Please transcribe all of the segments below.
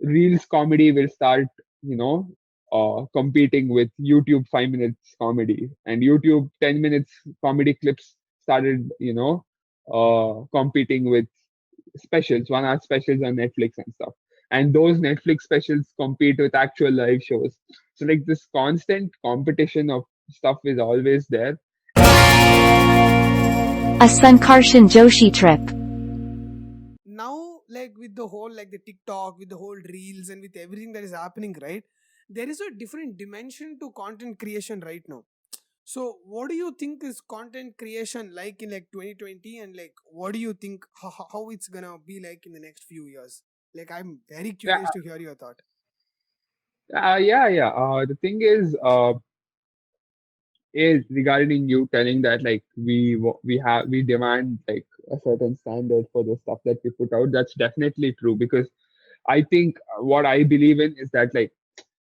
Reels comedy will start, you know, competing with YouTube 5 minutes comedy, and YouTube 10 minutes comedy clips started, competing with specials, 1 hour specials on Netflix and stuff. And those Netflix specials compete with actual live shows. So like this constant competition of stuff is always there. A Sankarshan Joshi trip. Now, like with the whole, like the TikTok, with the whole reels and with everything that is happening, right? There is a different dimension to content creation right now. So, what do you think is content creation like in like 2020, and like what do you think how it's gonna be like in the next few years? Like, I'm very Yeah, curious to hear your thought. yeah. The thing is regarding you telling that like we demand like a certain standard for the stuff that we put out. That's definitely true, because I think what I believe in is that like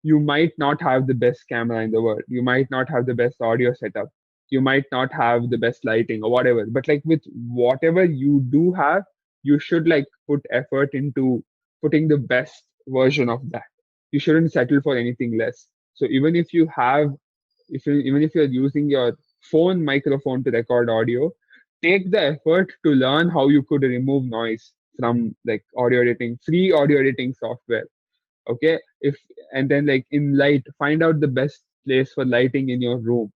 you might not have the best camera in the world, you might not have the best audio setup, you might not have the best lighting or whatever, but like with whatever you do have, you should like put effort into putting the best version of that. You shouldn't settle for anything less. So even if you have, even if you're using your phone microphone to record audio, take the effort to learn how you could remove noise from like audio editing, free audio editing software. Okay, if and then like in light, find out the best place for lighting in your room.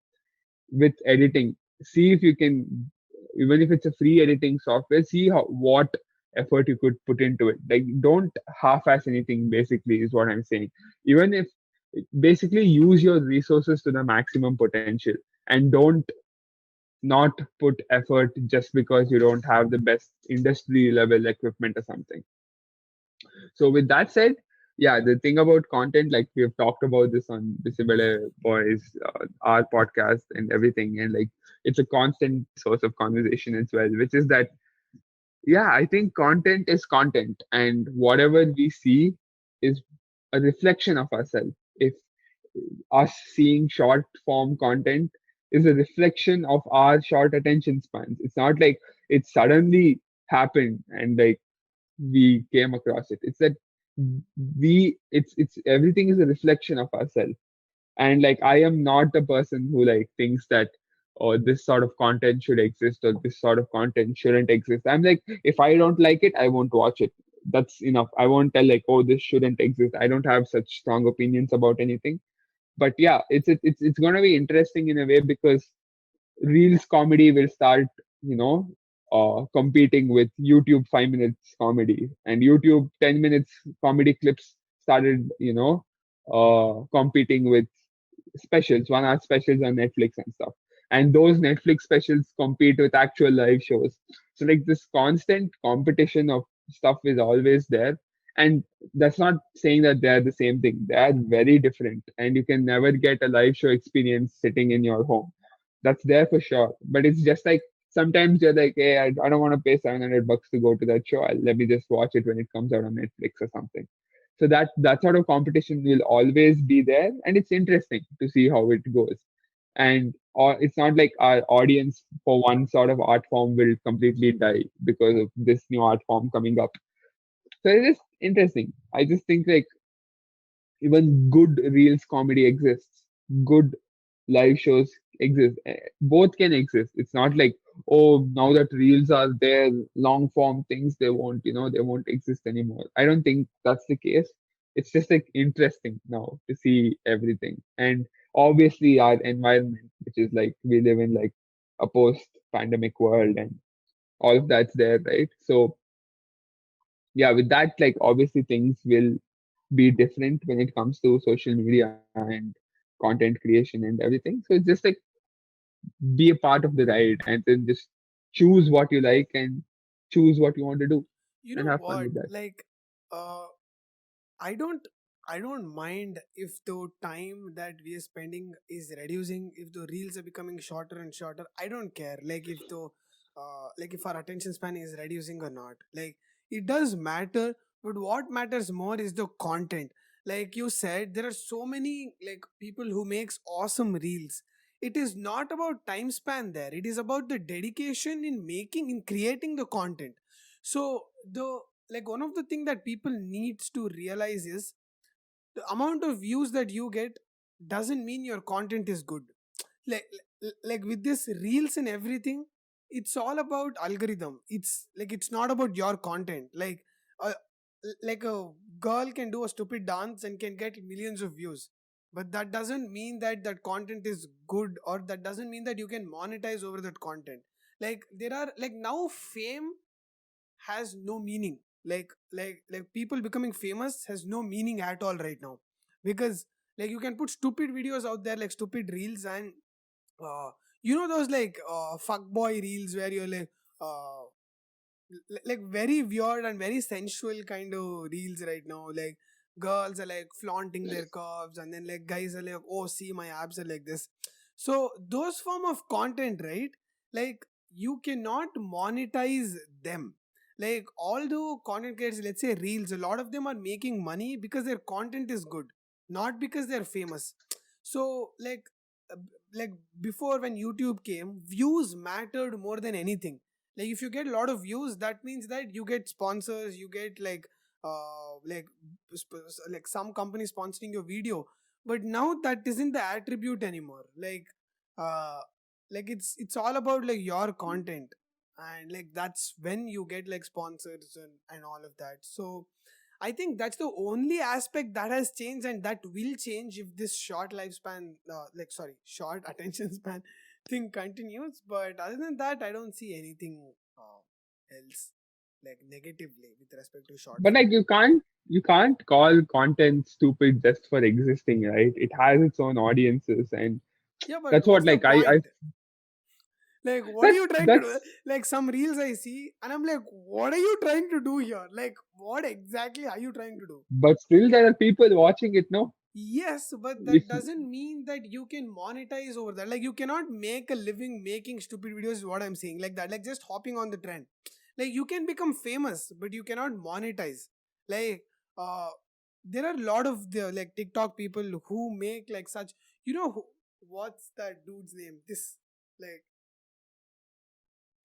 With editing, see if you can, even if it's a free editing software, see how what effort you could put into it. Like don't half-ass anything, basically is what I'm saying. Even if, basically use your resources to the maximum potential, and don't not put effort just because you don't have the best industry level equipment or something. So with that said, yeah, the thing about content, like we've talked about this on Visible Boys, our podcast and everything, and like it's a constant source of conversation as well, which is that, yeah, I think content is content, and whatever we see is a reflection of ourselves. If us seeing short form content is a reflection of our short attention spans, it's not like it suddenly happened and like we came across it. It's that it's everything is a reflection of ourselves. And like I am not the person who like thinks that, oh, this sort of content should exist or this sort of content shouldn't exist. I'm like, if I don't like it, I won't watch it. That's enough. I won't tell like, oh, this shouldn't exist. I don't have such strong opinions about anything. But yeah, it's going to be interesting in a way, because Reels comedy will start, you know, competing with YouTube 5 minutes comedy, and YouTube 10 minutes comedy clips started, competing with specials, 1 hour specials on Netflix and stuff. And those Netflix specials compete with actual live shows. So like this constant competition of stuff is always there. And that's not saying that they're the same thing. They are very different. And you can never get a live show experience sitting in your home. That's there for sure. But it's just like sometimes you're like, hey, I don't want to pay $700 to go to that show. Let me just watch it when it comes out on Netflix or something. So that sort of competition will always be there, and it's interesting to see how it goes. And it's not like our audience for one sort of art form will completely die because of this new art form coming up. So it is interesting. I just think like even good reels comedy exists, good live shows exist. Both can exist. It's not like, oh, now that reels are there, long form things, they won't exist anymore. I don't think that's the case. It's just like interesting now to see everything. And obviously our environment, which is like we live in like a post pandemic world, and all of that's there, right? So yeah, with that, like obviously things will be different when it comes to social media and content creation and everything. So it's just like be a part of the ride, and then just choose what you like and choose what you want to do You and know have fun what? with that. Like, uh, I don't I don't mind if the time that we are spending is reducing, if the reels are becoming shorter and shorter. I don't care. Like if the like if our attention span is reducing or not. Like it does matter, but what matters more is the content. Like you said, there are so many like people who makes awesome reels. It is not about time span there. It is about the dedication in making in creating the content. So the like one of the thing that people needs to realize is the amount of views that you get doesn't mean your content is good. Like with this reels and everything, it's all about algorithm. It's like it's not about your content. Uh, like a girl can do a stupid dance and can get millions of views, but that doesn't mean that that content is good, or that doesn't mean that you can monetize over that content. Like there are like now fame has no meaning. Like people becoming famous has no meaning at all right now, because like you can put stupid videos out there, like stupid reels, and uh, you know those like fuckboy reels where you're like uh, like very weird and very sensual kind of reels right now. Like girls are like flaunting their curves, and then like guys are like, oh, see, my abs are like this. So those form of content, right? Like you cannot monetize them. Like although content creators, let's say reels, a lot of them are making money because their content is good, not because they're famous. So uh, like before, when YouTube came, views mattered more than anything. Like if you get a lot of views, that means that you get sponsors, you get like some company sponsoring your video. But now that isn't the attribute anymore. Uh like it's all about like your content, and like that's when you get like sponsors and all of that. So I think that's the only aspect that has changed, and that will change if this short lifespan, short attention span thing continues. But other than that, I don't see anything else like negatively with respect to short But form. like you can't call content stupid just for existing, right? It has its own audiences, and Yeah, but that's what what's the like I point? Like, what are that's you trying to do? that's Like, some reels I see, and I'm like, what are you trying to do here? Like, what exactly are you trying to do? but still there are people watching it, no? Yes, but If that doesn't mean that you can monetize over that. Like, you cannot make a living making stupid videos, is what I'm saying. Like that, like just hopping on the trend. Like, you can become famous, but you cannot monetize. Like, uh, there are a lot of the like TikTok people who make like such. You know, what's that dude's name? This like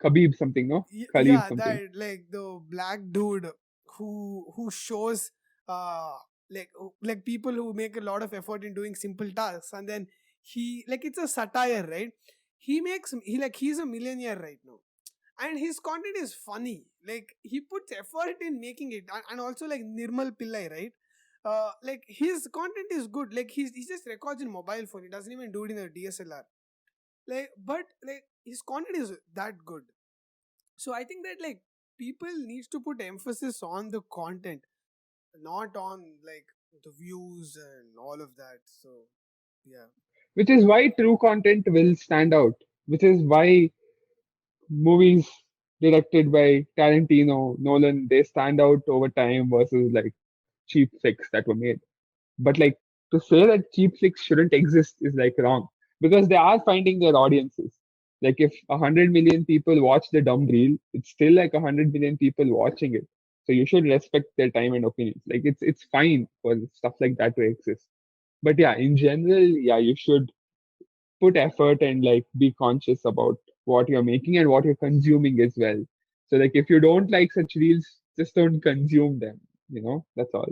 Khabib something, no? Khalib yeah, something. that like the black dude who shows uh like people who make a lot of effort in doing simple tasks, and then he like it's a satire, right? He's a millionaire right now, and his content is funny. Like he puts effort in making it, and also like Nirmal Pillai, right? Like his content is good. Like he just records in mobile phone. He doesn't even do it in a DSLR. Like, but like his content is that good. So I think that like people needs to put emphasis on the content, not on like the views and all of that. So yeah. Which is why true content will stand out. Which is why movies directed by Tarantino, Nolan, they stand out over time versus like cheap flicks that were made. But like to say that cheap flicks shouldn't exist is like wrong because they are finding their audiences. Like if 100 million people watch the dumb reel, it's still like 100 million people watching it. So you should respect their time and opinions. Like it's fine for stuff like that to exist. But yeah, in general, yeah, you should put effort and like be conscious about what you're making and what you're consuming as well. So like if you don't like such reels, just don't consume them. That's all.